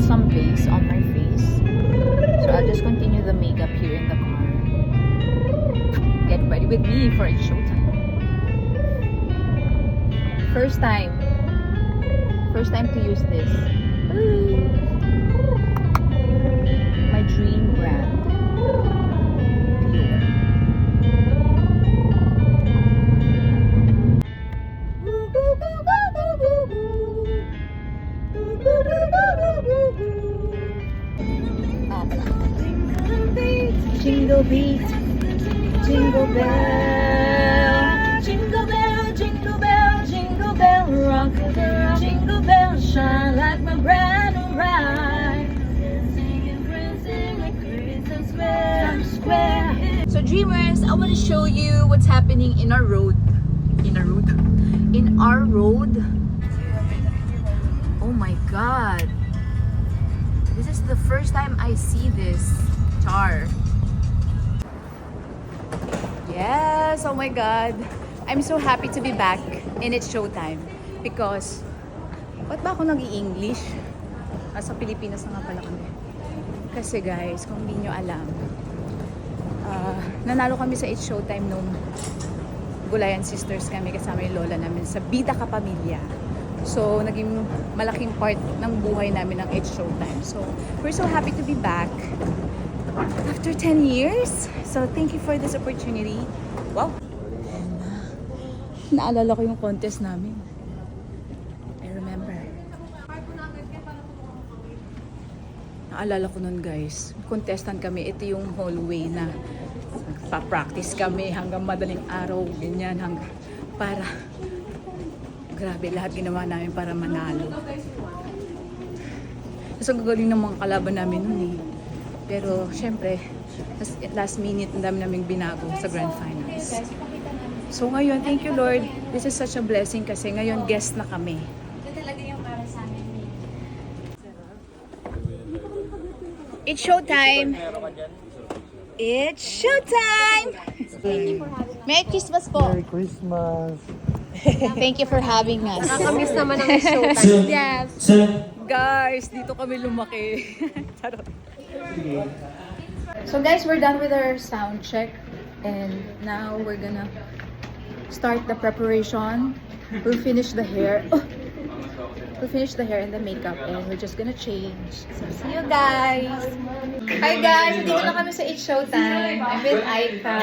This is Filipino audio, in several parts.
some base on my face. So I'll just continue the makeup here in the car. Get ready with me for it's showtime. First time to use this. My dream brand. Pure. Jingle beat, jingle bell, jingle bell, jingle bell, jingle bell, rock the jingle bell, shine like my brand new ride. Singing, prancing like Christmas square. So dreamers, I want to show you what's happening in our road. In our road. Oh my God. This is the first time I see this char. Yes, oh my God. I'm so happy to be back in It's Showtime because ba't ba ako nag-i-English? Sa Pilipinas na nga pala kami. Kasi guys, kung hindi nyo alam, nanalo kami sa It's Showtime nung Gulayan Sisters kami kasama yung lola namin sa Bida Kapamilya. So, naging malaking part ng buhay namin ng It's Showtime. So, we're so happy to be back after 10 years. So, thank you for this opportunity. Wow! Naalala ko yung contest namin. I remember. Naalala ko nun guys. Contestant kami. Ito yung hallway na pa-practice kami hanggang madaling araw. Ganyan. Para grabe, lahat ginawa namin para manalo. So, gagaling ng mga kalaban namin nun eh. Pero, syempre, last minute, ang dami naming binago sa Grand Finals. So, ngayon, thank you Lord. This is such a blessing kasi ngayon, guest na kami. Ito talaga yung para sa amin. It's showtime! It's showtime! Merry Christmas po! Merry Christmas! Thank you for having us. Nakakamiss naman ang showtime. Yes! Guys, dito kami lumaki. Charot. So guys, we're done with our sound check and now we're gonna start the preparation. We'll finish the hair. We'll finish the hair and the makeup and we're just gonna change. So see you guys! Hi guys! Dito na kami sa It's Showtime. I'm with Aika.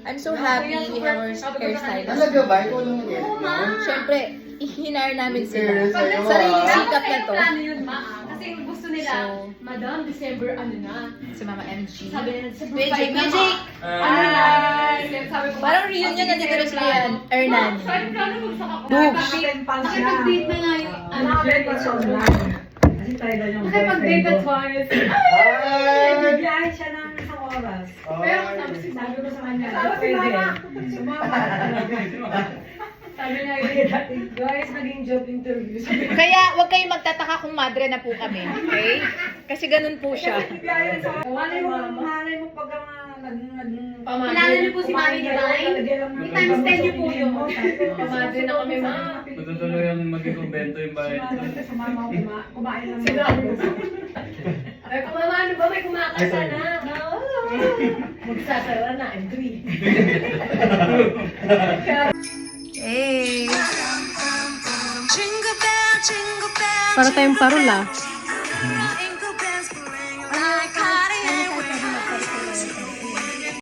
I'm so happy we have our hairstylist. Talaga ba? Ikaw lang yung Siyempre, hinar namin sila. Sariling sikap na to. Ano yun, ma? Kasi gusto nila, So, Madam, December ano na? Si Mama MG. Sabi nila, Magic! Magic! Sabi ko, Parang reunion na dito rin sila yan. Ernan. Sabi ko, ano magsaka ko? Boobs! Nakipag-date na nga yung ano. Nakipag-date Nakipag-date at twice. Biyahe siya ng isang oras. Pero sabi ko sa kanya, pwede. Sabi niya, Guys, naging job interview. Kaya huwag kayong magtataka kung madre na po kami. Okay? Kasi ganun po siya. Malay mo pag Kilala niyo po si Mami Divine? I-times 10 niyo po yun. Pamadre na kami mga. Matutuloy ang maging kumbento yung bahay. Sumama ko kumain lang. Ay, kung mama, ano ba? May kumakasa na. Magsasara na, I'm 3. Hey! Jingle bell, jingle bell. Para tayong parola.